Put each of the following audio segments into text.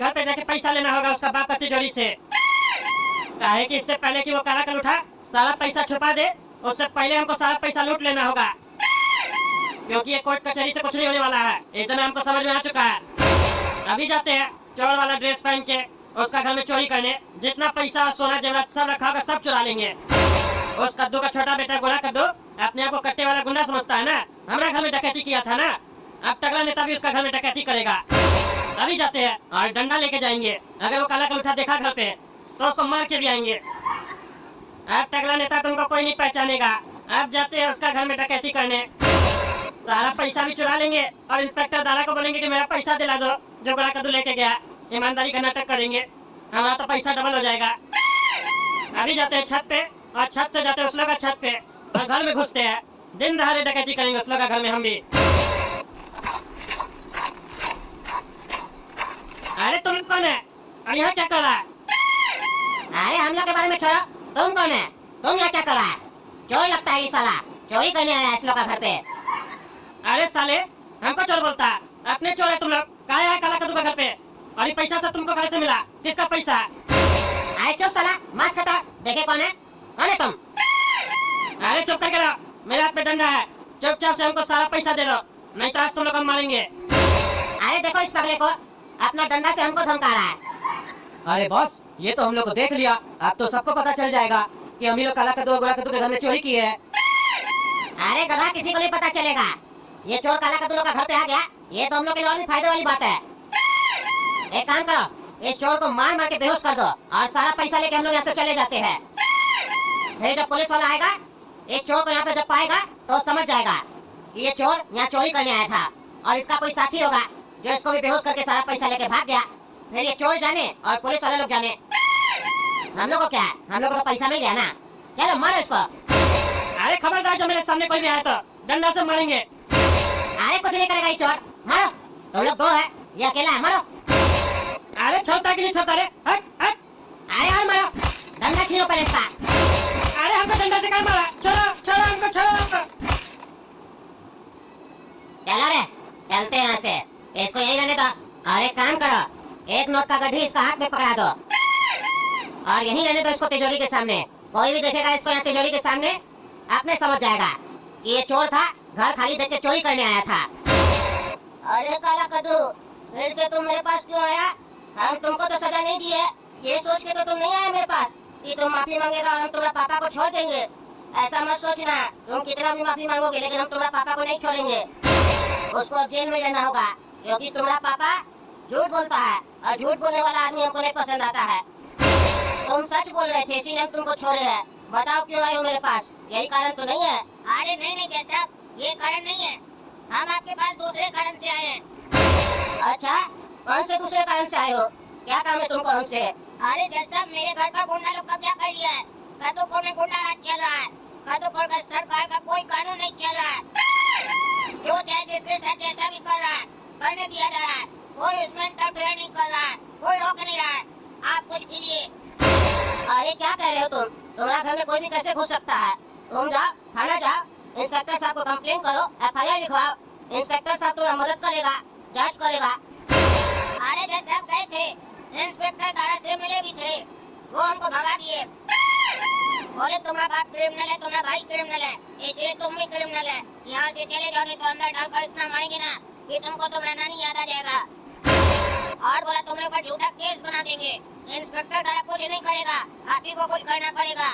घर पे जाके पैसा लेना होगा उसका बाप का तिजोरी से। काहे कि इससे पहले कि वो काला कल उठा सारा पैसा छुपा दे, उससे पहले हमको सारा पैसा लूट लेना होगा, क्योंकि ये कोर्ट कचहरी से कुछ नहीं होने वाला है। इतना हमको समझ में आ चुका है। अभी जाते हैं चोर वाला ड्रेस पहन के उसका घर में चोरी करने। जितना पैसा सोना जेवरात सब रखा होगा सब चुरा लेंगे। उस कद्दू का छोटा बेटा गोला कद्दू अपने आप को कट्टे वाला गुंडा समझता है ना, हमारे घर में डकैती किया था ना, अब टकला नेता भी उसका घर में डकैती करेगा। अभी जाते हैं और डंडा लेके जाएंगे। अगर वो काला कल उठा देखा घर पे तो उसको मार के भी आएंगे। अब टकला नेता तुमको कोई नहीं पहचानेगा। अब जाते हैं उसका घर में डकैती करने, सारा पैसा भी चुरा लेंगे और इंस्पेक्टर दादा को बोलेंगे कि मेरा पैसा दिला दो जो गोला कद्दू लेके गया। ईमानदारी का नाटक करेंगे, हमारा तो पैसा डबल हो जाएगा। अभी जाते हैं छत पे और छत से जाते हैं उस लोग का छत पे और घर में घुसते हैं। दिन दहाड़े डकैती करेंगे उस लोग का घर में हम भी। अरे तुम कौन है और यहाँ क्या कर रहा है? अरे हम लोग के बारे में छोड़ो, तुम कौन है? तुम यहाँ क्या कर रहा है? चोर लगता है ये साला, चोरी करने आया है इस लोग का घर पे। अरे साले हमको चोर बोलता है, अपने चोर है तुम लोग। कहाँ है काला कद्दू का घर पे? और ये पैसा सब तुमको कहाँ से मिला? किसका पैसा? अरे चुप साला, मास्क हटा, देखे कौन है? कौन है तुम? अरे चुप करके रहो, मेरे हाथ में डंडा है। चुपचाप से हमको सारा पैसा दे दो, नहीं तो आज तुम लोग हम मारेंगे। अरे देखो इस पगले को, अपना डंडा से हमको धमका रहा है। अरे बॉस, ये तो हम लोग को देख लिया, अब तो सबको पता चल जाएगा कि हम ही लोग काला कद्दू और गोला कद्दू के घर में चोरी की है। अरे गधा, किसी को नहीं पता चलेगा। ये चोर काला कद्दू लोग का घर पे आ गया, ये तो हम लोग के लिए और भी फायदे वाली बात है। एक काम करो, इस चोर को मार मार के बेहोश कर दो और सारा पैसा लेके हम लोग यहाँ से चले जाते हैं। फिर जब पुलिस वाला आएगा, इस चोर को यहाँ पे जब पाएगा तो समझ जाएगा कि ये चोर यहाँ चोरी करने आया था और इसका कोई साथी होगा जो इसको भी बेहोश करके सारा पैसा लेके भाग गया। फिर ये चोर जाने और पुलिस वाले लोग जाने, हम लोग को क्या है? हम लोग को तो पैसा मिल गया ना। चलो मारो इसको। अरे खबरदार, जब मेरे सामने कोई भी आया तो डंडा से मारेंगे। अरे कुछ नहीं करेगा ये चोर, मारो। तुम लोग दो है, ये अकेला है, मारो। अरे छोड़ता कि नहीं छोड़ता रे? हट हट। अरे और मारो, डंडा छीनो पहले इसका। अरे हमको डंडा से क्या मारा? छोड़ो छोड़ो हमको, छोड़ो हमको। चलो रे, चलते हैं यहाँ से, इसको यहीं रहने दो। और एक काम करो, एक नोट का गड्ढी इसका हाथ में पकड़ा दो और यहीं रहने दो इसको तिजोरी के सामने। कोई भी देखेगा इसको यहाँ तिजोरी के सामने, आपने समझ जाएगा कि ये चोर था, घर खाली देख के चोरी करने आया था। अरे काला कद्दू, फिर से तुम मेरे पास क्यों आया? हम तुमको तो सजा नहीं दी है, ये सोच के तो तुम नहीं आया मेरे पास कि तुम माफी मांगेगा और हम तुम्हारे पापा को छोड़ देंगे। ऐसा मत सोचना, तुम कितना भी माफी मांगोगे लेकिन हम तुम्हारे पापा को नहीं छोड़ेंगे। उसको अब जेल में रहना होगा, क्योंकि तुम्हारा पापा झूठ बोलता है और झूठ बोलने वाला आदमी हमको नहीं पसंद आता है। तुम सच बोल रहे थे इसीलिए हम तुमको छोड़े हैं। बताओ क्यों आए हो मेरे पास? यही कारण तो नहीं है? अरे नहीं नहीं जज साहब, ये कारण नहीं है, हम आपके पास दूसरे कारण से आए हैं। अच्छा, कौन से दूसरे कारण से आए हो? क्या काम है तुमको हमसे? अरे जज साहब, मेरे घर पर गुंडा लोग कब्जा कर लिया है। कद्दूपुर में गुंडा राज चल रहा है। कद्दूपुर का सरकार का कोई कानून नहीं चल रहा है। जो चाहे जिसके साथ जैसा भी कर रहा है करने दिया जा रहा है, कोई उसमें इंटरफेयर नहीं कर रहा है, कोई रोक नहीं रहा है। आप कुछ कीजिए। अरे क्या कह रहे हो तुम? तुम्हारा घर में कोई भी कैसे घुस सकता है? तुम जाओ, थाना जाओ, इंस्पेक्टर साहब को कंप्लेन करो, FIR लिखवाओ। इंस्पेक्टर साहब तुम्हारा मदद करेगा, जांच करेगा। अरे जज साहब गए थे, इंस्पेक्टर दादा से मिले भी थे, वो हमको भगा दिए। बोले तुम्हारा बाप क्रिमिनल है, तुम्हारा भाई क्रिमिनल है, इसलिए तुम भी क्रिमिनल है। यहाँ से चले जाओ नहीं तो अंदर डालकर इतना मारेंगे ना कि तुमको तुम्हारा नानी याद आ जाएगा। और बोला तुम लोग पर झूठा केस बना देंगे। इंस्पेक्टर दादा कुछ नहीं करेगा, आप ही को कुछ करना पड़ेगा।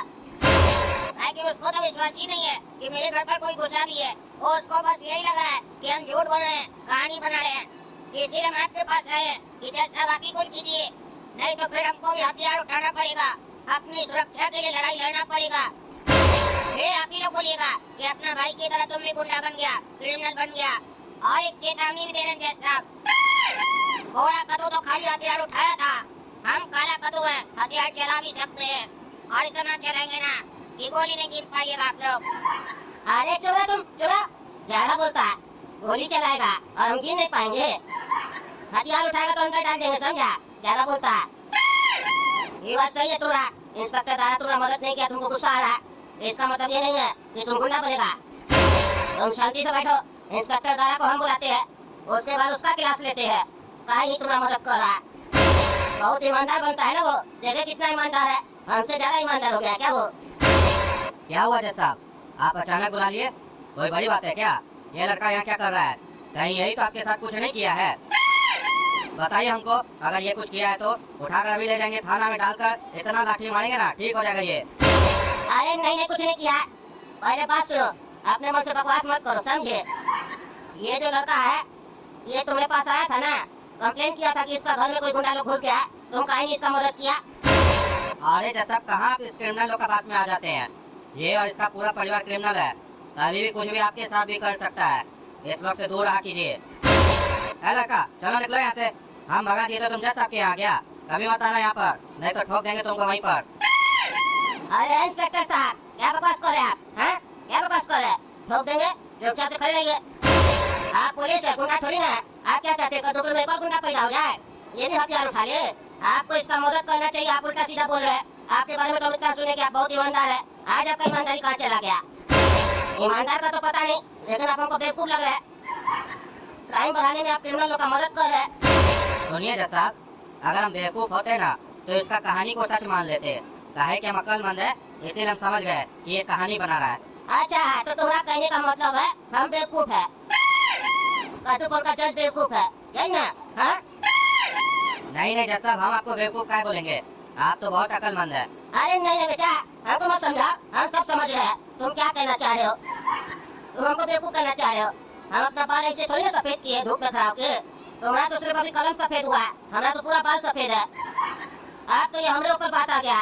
ताकि उसको तो विश्वास ही नहीं है कि मेरे घर पर कोई घुसा भी है। और उसको बस यही लगा है कि हम झूठ बोल रहे हैं, कहानी बना रहे हैं। इसलिए हम आपके पास आए हैं कि जज साहब आप ही कुछ कीजिए, नहीं तो फिर हमको भी हथियार उठाना पड़ेगा, अपनी सुरक्षा के लिए लड़ाई लड़ना पड़ेगा। फिर आप ही लोग बोलिएगा कि अपना भाई की तरह तुम भी गुंडा बन गया, क्रिमिनल बन गया। और एक चेतावनी भी दे रहे हैं जज साहब, गोला कद्दू तो खाली हथियार उठाया था, हम काला कद्दू हैं, हथियार चला भी सकते हैं और इतना चलाएंगे ना कि गोली नहीं गिन पाइएगा आप लोग। अरे चुप तुम, चुप, ज्यादा बोलता है। गोली चलाएगा और हम गिन नहीं पाएंगे, हथियार उठाएगा तो अंदर डाल देंगे, समझा? ज्यादा बोलता है। ये बात सही है तुम्हारा। इंस्पेक्टर दादा तुम्हारा मदद नहीं किया, तुमको गुस्सा आ रहा है, इसका मतलब ये नहीं है कि तुम गुंडा बनेगा। तुम शांति से बैठो, इंस्पेक्टर दादा को हम बुलाते हैं, उसके बाद उसका क्लास लेते हैं। काहे नहीं तुम्हारा मदद कर रहा है। बहुत ईमानदार बनता है ना वो, देखे कितना ईमानदार है, हमसे ज्यादा ईमानदार हो गया क्या वो। क्या हुआ जज साहब, आप अचानक बुला लिए? कोई बड़ी बात है क्या? ये लड़का यहाँ क्या कर रहा है? कहीं यही तो आपके साथ कुछ नहीं किया है? बताइए हमको, अगर ये कुछ किया है तो उठाकर अभी ले जाएंगे थाना में, डालकर इतना लाठी मारेंगे ना, ठीक हो जाएगा ये। अरे नहीं नहीं, कुछ नहीं किया। पहले बात सुनो, अपने मन से बकवास मत करो, समझे? ये जो लड़का है, ये तुम्हारे पास आया था ना, कंप्लेन किया था कि इसका घर में कोई गुंडा लोग घुस गया है, तुम कहीं नहीं इसका मदद किया। अरे जज साहब, कहाँ आप इस क्रिमिनल लोग का बात में आ जाते हैं? ये और इसका पूरा परिवार क्रिमिनल है, कभी भी कुछ भी आपके साथ भी कर सकता है, इस लोग से दूर रहा कीजिए। है लड़का, चलो निकलो यहाँ से, हम भगा दिए तो तुम जज साहब के यहाँ गया, कभी मत आना यहाँ पर, नहीं तो ठोक देंगे तुमको वहीं पर। अरे इंस्पेक्टर साहब, क्या बकवास कर रहे हैं आप? हैं? क्या बकवास कर रहे हैं? ठोक देंगे, चुपचाप से खड़े रहिए। आप पुलिस है, गुंडा थोड़ी ना है। आप क्या चाहते हैं, कदूपुर में एक और गुंडा पैदा हो जाए? ये भी हथियार उठा लिए। आपको इसका मदद करना चाहिए, आप उल्टा सीधा बोल रहे हैं। आपके बारे में तो हम इतना सुने कि आप बहुत ईमानदार है, आज आपका ईमानदारी कहाँ चला गया? ईमानदार का तो पता नहीं, लेकिन आप हमको बेवकूफ लग रहा है। क्राइम बढ़ाने में आप क्रिमिनल लोग का मदद कर रहे हैं। सुनिए जज साहब, अगर हम बेवकूफ होते ना तो इसका कहानी को सच मान लेते, काहे कि हम अक्लमंद है, इसीलिए हम समझ गए कि ये कहानी बना रहा है। अच्छा, तो तुम्हारा कहने का मतलब है हम बेवकूफ है, कदूपुर का जज बेवकूफ है, यही ना? हाँ? नहीं नहीं जज साहब, हम आपको बेवकूफ क्या बोलेंगे, आप तो बहुत अक्लमंद है। अरे नहीं नहीं बेटा, हमको मत समझा, हम सब समझ रहे हैं तुम क्या कहना चाह रहे हो। तुम हमको बेवकूफ कहना चाह रहे हो। हम अपना बाल ऐसे थोड़ी ना सफेद किए धूप में खड़ा होके। तुम्हारा तो सिर्फ अभी कलम सफेद हुआ है, हमारा तो पूरा बाल सफेद है। अब तो ये हमारे ऊपर बात आ गया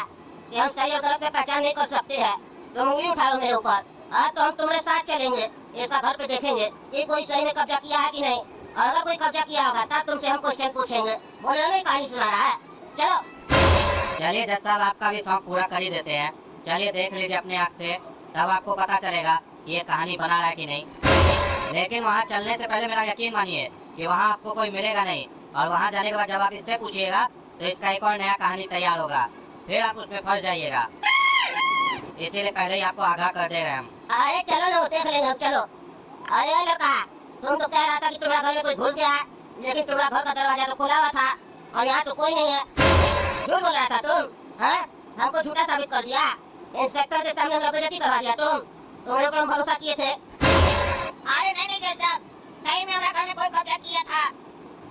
कि हम सही और गलत में पहचान नहीं कर सकते हैं। तुम उंगली उठाओ मेरे ऊपर, अब तो हम तुम्हारे साथ चलेंगे, इसका घर पे देखेंगे कि कोई सही में कब्जा किया है कि नहीं, और अगर कोई कब्जा किया होगा तब तुमसे हम क्वेश्चन पूछेंगे। बोल रहे नहीं, कहानी सुना रहा है। चलो चलिए जज साहब, आपका भी शौक पूरा कर ही देते हैं। चलिए देख लीजिए अपने आँख से, तब आपको पता चलेगा कि ये कहानी बना रहा है कि नहीं। लेकिन वहाँ चलने से पहले मेरा यकीन मानिए कि वहाँ आपको कोई मिलेगा नहीं, और वहाँ जाने के बाद जब आप इससे पूछिएगा तो इसका एक और नया कहानी तैयार होगा, फिर आप उसमें फंस जाइएगा। इसीलिए पहले ही आपको आगाह कर दे रहे हैं हम। अरे चलो ना, देख लेंगे हम, चलो। अरे लड़का, तुम तो कह रहा था कि तुम्हारा घर में कोई घुस गया है, लेकिन तुम्हारा घर का दरवाजा तो खुला हुआ था और यहाँ तो कोई नहीं है। झूठ बोल रहा था तुम, हाँ? हमको झूठा साबित कर दिया, इंस्पेक्टर के सामने हम लोग बेइज्जती करवा दिया। तुम्हारे ऊपर हम भरोसा किए थे। अरे नहीं नहीं जज साहब, सही में हमारे घर में कोई कब्जा किया था।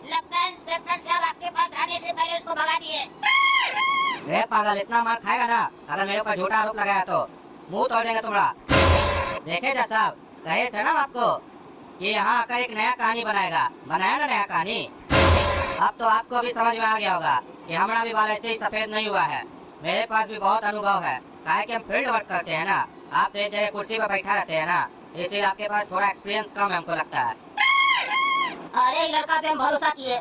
लगता है इंस्पेक्टर साहब आपके पास आने से पहले उसको भगा दिए। रे पागल, इतना मार खाएगा ना अगर मेरे ऊपर झूठा आरोप लगाया तो, मुंह तोड़ देंगे तुम्हारा। देखे जज साहब, कहे थे ना आपको कि यहाँ आकर एक नया कहानी बनाएगा, बनाया ना नया कहानी। अब तो आपको भी समझ में आ गया होगा कि हमारा भी बाल ऐसे ही सफेद नहीं हुआ है, मेरे पास भी बहुत अनुभव है, काहे कि हम फील्ड वर्क करते हैं ना। आप तो एक जगह कुर्सी पर बैठा रहते हैं ना, इसलिए आपके पास थोड़ा एक्सपीरियंस कम है, हमको लगता है। अरे लड़का पे हम भरोसा किए,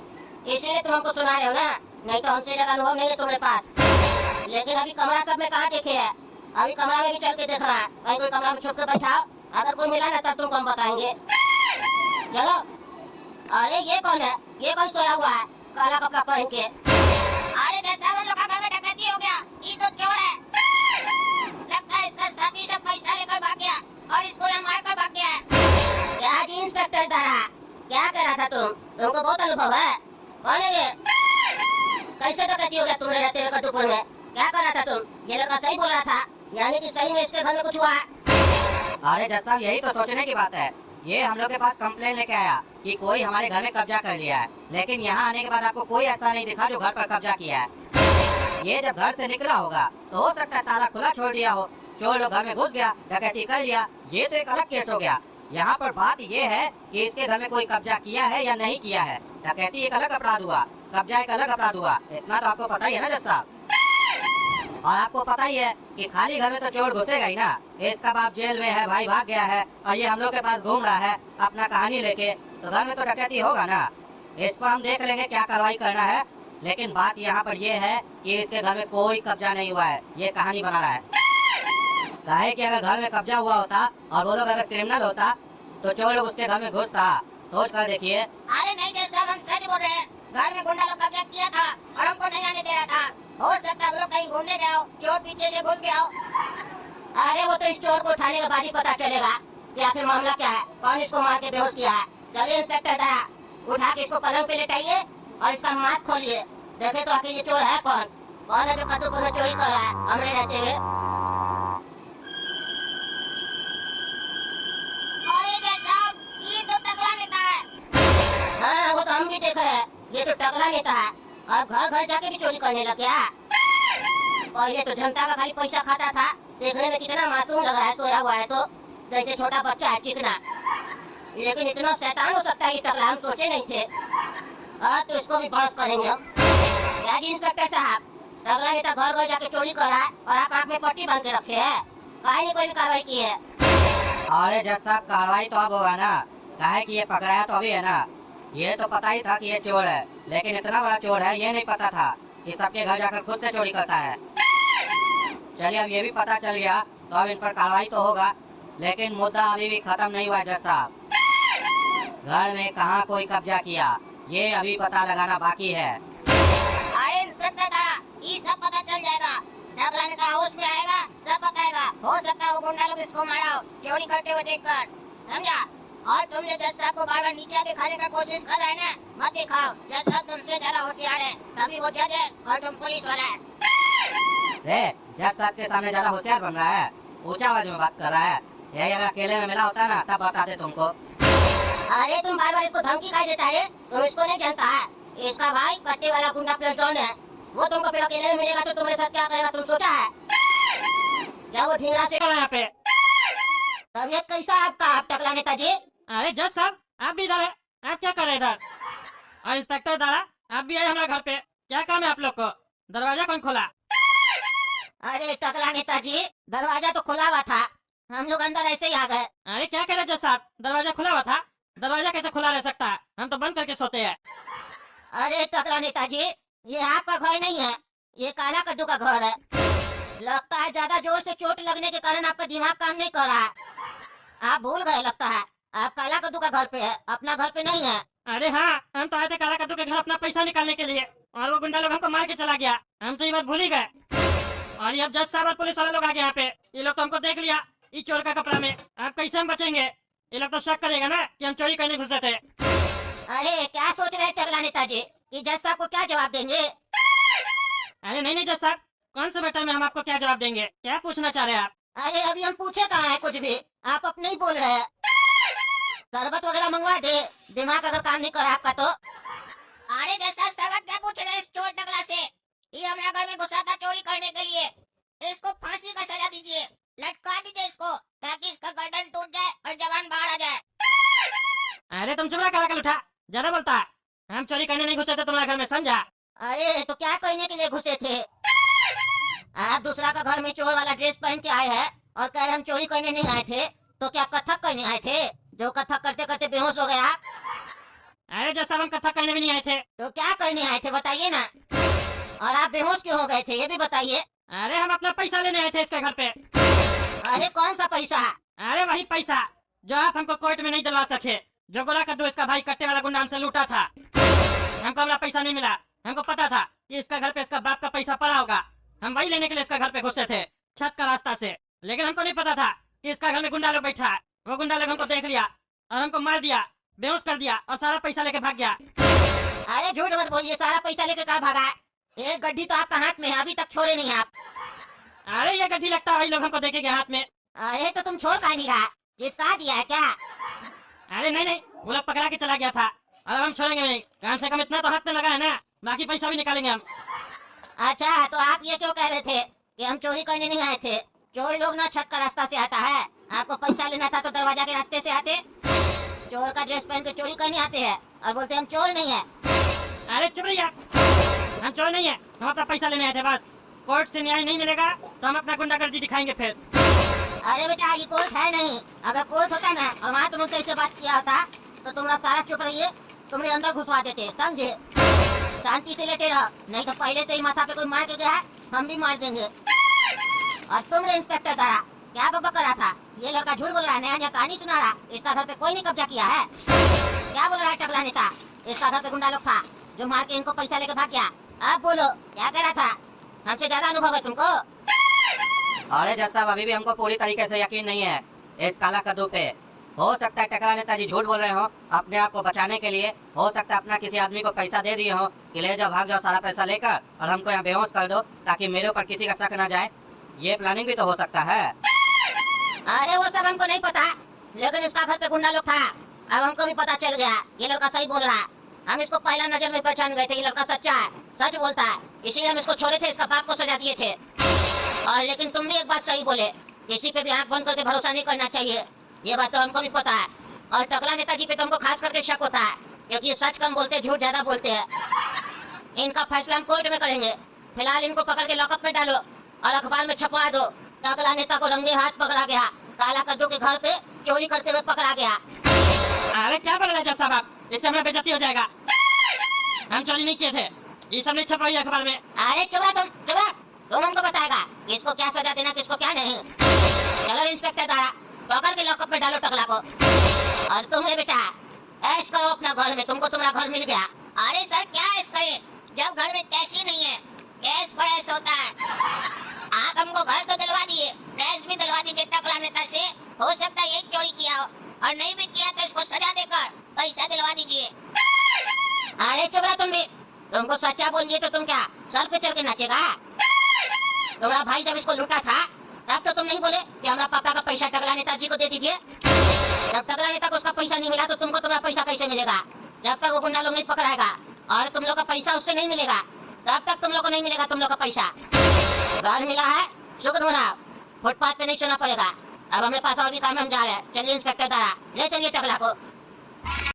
इसीलिए तुम हमको सुना रहे हो ना, नहीं तो हमसे ज्यादा अनुभव नहीं है तुम्हारे पास। लेकिन अभी कमरा सब में कहाँ देखे है, अभी कमरा में भी चल के देखना है, कहीं कोई कमरा में छुप के बैठाओ, अगर कोई मिला ना तब तुमको हम बताएंगे। चलो। अरे ये कौन है, ये कौन सोया हुआ है काला कपड़ा पहन के? अरे जैसा हम लोग का घर में डकैती हो गया, ये तो चोर है। लगता है इसका साथी जब पैसा लेकर भाग गया और इसको यहाँ मार कर भाग गया है। क्या जी इंस्पेक्टर दारा, क्या कह रहा था तुम? तुमको बहुत अनुभव है। कौन है ये? कैसे डकैती हो गया तुम्हारे रहते हुए कदूपुर में? क्या कर रहा था तुम? ये लड़का सही बोल रहा था, यानी कि सही में इसके घर में कुछ हुआ है। अरे जज साहब, यही तो सोचने की बात है। ये हम लोग के पास कंप्लेन लेके आया कि कोई हमारे घर में कब्जा कर लिया है, लेकिन यहाँ आने के बाद आपको कोई ऐसा नहीं दिखा जो घर पर कब्जा किया है। ये जब घर से निकला होगा तो हो सकता है ताला खुला छोड़ दिया हो, चोर लोग घर में घुस गया, डकैती कर लिया, ये तो एक अलग केस हो गया। यहाँ पर बात ये है कि इसके घर में कोई कब्जा किया है या नहीं किया है। डकैती एक अलग अपराध हुआ, कब्जा एक अलग अपराध हुआ, इतना तो आपको पता ही है ना जज साहब। और आपको पता ही है कि खाली घर में तो चोर घुसेगा ही ना। इसका बाप जेल में है, भाई भाग गया है, और ये हम लोग के पास घूम रहा है अपना कहानी लेके, तो घर में तो डकैती होगा ना। इस पर हम देख लेंगे क्या कार्रवाई करना है, लेकिन बात यहाँ पर ये है कि इसके घर में कोई कब्जा नहीं हुआ है, ये कहानी बना रहा है। काहे कि अगर घर में कब्जा हुआ होता और वो लोग अगर क्रिमिनल होता तो चोर लोग उसके घर में घुसता। सोच कर देखिए। अरे नहीं जैसा हम सच बोल रहे हैं, घर में गुंडा लोग कब्जा किया था और हमको नहीं आने दे रहा था। हो सकता है लोग कहीं घूमने गए हो, चोर पीछे से घुस गया हो। अरे वो तो इस चोर को उठाने के बाद ही पता चलेगा कि आखिर मामला क्या है, कौन इसको मार के बेहोश किया है। चलिए इंस्पेक्टर दया, उठा के इसको पलंग पे लेटाइए और इसका मास्क खोलिए, देखे तो आखिर ये चोर है कौन? कौन है जो कद्दूपुर में चोरी कर रहा है हमने रहते हुए? अरे जज साहब, ये तो टकला नेता है। हाँ, वो तो हम भी देख रहे हैं। ये तो टकला नेता है। अब घर घर जाके भी चोरी करने लग गया। पहले तो जनता का खाली पैसा खाता था। देखने में कितना मासूम लग रहा है, सोया हुआ है तो जैसे छोटा बच्चा है, चिकना। लेकिन इतना शैतान हो सकता है ये टकला, हम सोचे नहीं थे। तो इसको भी बहस करेंगे हम। क्या जी इंस्पेक्टर साहब, टकला नेता घर घर जाके चोरी कर रहा है और आप आँख में पट्टी बांध के रखे हैं। काहे नहीं कोई भी कार्रवाई की है? अरे जज साहब, कार्रवाई तो अब होगा ना। काहे कि ये पकड़ाया तो अभी है ना। ये तो पता ही था कि ये चोर है, लेकिन इतना बड़ा चोर है ये नहीं पता था कि सबके घर जाकर खुद से चोरी करता है। चलिए, अब ये भी पता चल गया तो अब इन पर कार्रवाई तो होगा, लेकिन मुद्दा अभी भी खत्म नहीं हुआ जज साहब। घर में कहाँ कोई कब्जा किया ये अभी पता लगाना बाकी है। अरे इंस्पेक्टर दादा, ये सब पता चल जाएगा। टकला नेता हाउस में आएगा, सब बताएगा। हो सकता है वो गुंडा लोग इसको मारा हो चोरी करते हुए देखकर, समझा? और तुमने जज साहब को बार-बार नीचे आके खाने का कोशिश कर रहे हैं ना, मत दिखाओ। जज साहब तुमसे ज्यादा होशियार है, तभी वो जज है और तुम पुलिस वाला है। रे, जज साहब के सामने ज्यादा होशियार बन रहा है, ऊंचा आवाज में बात कर रहा है। यही अगर अकेले में मिला होता ना तब बताते तुमको। अरे तुम बार-बार इसको धमकी काहे देता है? तुम इसको नहीं जानता है। इसका भाई कट्टे वाला गुंडा प्लस डॉन है। वो तुमको फिर अकेले में मिलेगा तो तुम्हारे साथ क्या करेगा, तुम सोचा है? क्या वो ढींगरा से यहाँ पे? तबीयत कैसा है आपका, आप टकला नेताजी? अरे जज साहब, आप भी इधर है? आप क्या कर रहे हैं इधर? और इंस्पेक्टर दादा, आप भी आए हमारे घर पे? क्या काम है आप लोग को? दरवाजा कौन खोला? अरे टकला नेताजी, दरवाजा तो खुला हुआ था, हम लोग अंदर ऐसे ही आ गए। अरे क्या कह रहे जज साहब, दरवाजा खुला हुआ था? दरवाजा कैसे खुला रह सकता है? हम तो बंद करके सोते हैं। अरे टकला नेताजी, ये आपका घर नहीं है, ये काला कद्दू का घर है। लगता है ज्यादा जोर से चोट लगने के कारण आपका दिमाग काम नहीं कर रहा है। आप भूल गए लगता है, आप काला कद्दू का घर पे है, अपना घर पे नहीं है। अरे हाँ, हम तो आए थे काला कद्दू के घर अपना पैसा निकालने के लिए, और वो गुंडा लोग हमको मार के चला गया। हम तो ये बात भूल ही गए। और ये अब जज साहब और पुलिस वाले लोग आ गए यहाँ पे। ये लोग तो हमको देख लिया इस चोर का कपड़ा में। आप कैसे हम बचेंगे? ये लोग तो शक करेगा ना कि हम चोरी करने घुसे थे। अरे क्या सोच रहे हैं टकला नेताजी कि जज साहब को क्या जवाब देंगे? अरे नहीं नहीं जज साहब, कौन से मैटर में हम आपको क्या जवाब देंगे? क्या पूछना चाह रहे हैं आप? अरे अभी हम पूछे कहाँ है कुछ भी, आप अपने ही बोल रहे हैं। शरबत वगैरह मंगवा दे, दिमाग अगर काम नहीं करे आपका तो। अरे जज साहब, शरबत क्या पूछ रहे हैं इस चोर टकला से? ये हमारे घर में घुसा था चोरी करने के लिए। इसको फांसी का सजा दीजिए, लटका दीजिए इसको, ताकि इसका गर्दन टूट जाए और जवान बाहर आ जाए। अरे तुम चुप रहा, काला कल उठा, ज्यादा बोलता है। हम चोरी करने नहीं घुसे थे तुम्हारे घर में, समझा? अरे तो क्या करने के लिए घुसे थे? आप दूसरा का घर में चोर वाला ड्रेस पहन के आए हैं और कह रहे हम चोरी करने नहीं आए थे, तो क्या कथक करने आए थे? जो कथक करते करते बेहोश हो गए आप। अरे जज साहब, हम कथक करने भी नहीं आए थे। तो क्या करने आए थे बताइए ना। और आप बेहोश क्यों हो गए थे ये भी बताइए। अरे हम अपना पैसा लेने आए थे इसके घर पे। अरे कौन सा पैसा? अरे वही पैसा जो आप हमको कोर्ट में नहीं दिलवा सके, जो गोला कद्दू इसका भाई कट्टे वाला गुंडा हमसे लूटा था। हमको हमारा पैसा नहीं मिला। हमको पता था कि इसका घर पे इसका बाप का पैसा पड़ा होगा। हम वही लेने के लिए इसका घर पे घुसे थे, छत का रास्ता से। लेकिन हमको नहीं पता था कि इसका घर में गुंडा लोग बैठा है। वो गुंडा लोग हमको देख लिया और हमको मार दिया, बेहोश कर दिया और सारा पैसा लेके भाग गया। अरे झूठ मत बोलिए, सारा पैसा लेके कहाँ भागा है? एक गड्डी तो आपका हाथ में है, अभी तक छोड़े नहीं आप। अरे ये गड्डी लगता है वही लोग हमको देखे गए हाथ में। अरे तो तुम छोड़ काहे नहीं रहा, चिपका दिया है क्या? अरे नहीं नहीं, वो लोग पकड़ा के चला गया था और अब हम छोड़ेंगे नहीं। कम से कम इतना तो हाथ में लगा है ना, बाकी पैसा भी निकालेंगे हम। अच्छा तो आप ये क्यों कह रहे थे कि हम चोरी करने नहीं आए थे? चोरी लोग ना छत का रास्ता से आता है, आपको पैसा लेना था तो दरवाजा के रास्ते से आते। चोर का ड्रेस पहन के चोरी करने आते हैं और बोलते हम चोर नहीं है। अरे चुप रहिए, हम चोर नहीं है, हम अपना पैसा लेने आए थे बस। कोर्ट से न्याय नहीं मिलेगा तो हम अपना गुंडागर्दी दिखाएंगे फिर। अरे बेटा ये कोर्ट है नहीं, अगर कोर्ट होता ना और वहाँ तुमसे ऐसे बात किया होता तो तुम्हारा सारा चुप रहिए, तुम्हें अंदर घुसवा देते, समझे? शांति से लेटे रहो, नहीं तो पहले से ही माथा पे कोई मार के गया है, हम भी मार देंगे। और तुमने इंस्पेक्टर दारा क्या बकबक कर रहा था? ये लड़का झूठ बोल रहा है, नया नया कहानी सुना रहा। इसका घर पे कोई नहीं कब्जा किया है। क्या बोल रहा है टकला नेता? इसका घर पे गुंडा लोग था जो मार के इनको पैसा लेके भाग गया। अब बोलो क्या कह रहा था? हमसे ज्यादा अनुभव है तुमको। अरे जज साहब, अभी भी हमको पूरी तरीके से यकीन नहीं है इस काला कद्दू पे। हो सकता है टकला नेताजी झूठ बोल रहे हो अपने आप को बचाने के लिए। हो सकता है अपना किसी आदमी को पैसा दे दिए हो कि ले जाओ, भाग जाओ सारा पैसा लेकर और हमको यहाँ बेहोश कर दो ताकि मेरे ऊपर किसी का शक न जाए। ये प्लानिंग भी तो हो सकता है। अरे वो सब हमको नहीं पता, लेकिन इसका घर पे गुंडा लोग था। अब हमको भी पता चल गया ये लड़का सही बोल रहा है। हम इसको पहला नजर में पहचान गए थे, ये लड़का सच्चा है, सच बोलता है, इसीलिए हम इसको छोड़े थे, इसका बाप को सजा दिए थे। और लेकिन तुम भी एक बात सही बोले, किसी पे भी आंख बंद करके भरोसा नहीं करना चाहिए, ये बात तो हमको भी पता है। और टकला नेताजी पे तो हमको खास करके शक होता है, क्योंकि ये सच कम बोलते, झूठ ज्यादा बोलते हैं। इनका फैसला हम कोर्ट में करेंगे। फिलहाल इनको पकड़ के लॉकअप में डालो और अखबार में छपवा दो, टकला नेता को रंगे हाथ पकड़ा गया, काला कद्दू के घर पे चोरी करते हुए पकड़ा गया। अरे क्या बोल रहे हैं जज साहब आप, इससे हमारा बेइज्जती हो जाएगा। हम चोरी नहीं किए थे, ये सब नहीं छपवाई अखबार में। अरे चुप तुम हमको बताएगा किसको क्या सजा देना, किसको क्या नहीं। चलो इंस्पेक्टर दारा, पकड़ के लॉकअप में डालो टकला को। और तुमने बेटा ऐश करो अपना घर में, तुमको तुम्हारा घर मिल गया। अरे सर क्या ऐश करें, जब घर में कैश ही नहीं है, कैश पर ऐश होता है। आप हमको घर तो दिलवा दिए, कैश भी दिलवा दीजिए टकला नेता से। हो सकता है यही चोरी किया हो, और नहीं भी किया तो इसको सजा देकर पैसा दिलवा दीजिए। अरे चुप रहो तुम भी, तुमको सच्चा बोल दिए तो तुम क्या सर पे चढ़ के नाचेगा? तुम्हारा भाई जब इसको लूटा था तब तो तुम नहीं बोले कि हमारा पापा का पैसा टकला नेताजी को दे दीजिए। जब टकला नेता को उसका पैसा नहीं मिला तो तुमको तुम्हारा पैसा कैसे मिलेगा? जब तक वो गुंडा लोग नहीं पकड़ाएगा और तुम लोग का पैसा उससे नहीं मिलेगा, तब तक तुम लोग को नहीं मिलेगा तुम लोग का पैसा। घर मिला है, सुख मनाओ, फुटपाथ पे नहीं सोना पड़ेगा। अब हमारे पास और भी काम है, हम जा रहे हैं। चलिए इंस्पेक्टर दारा, ले चलिए टकला को।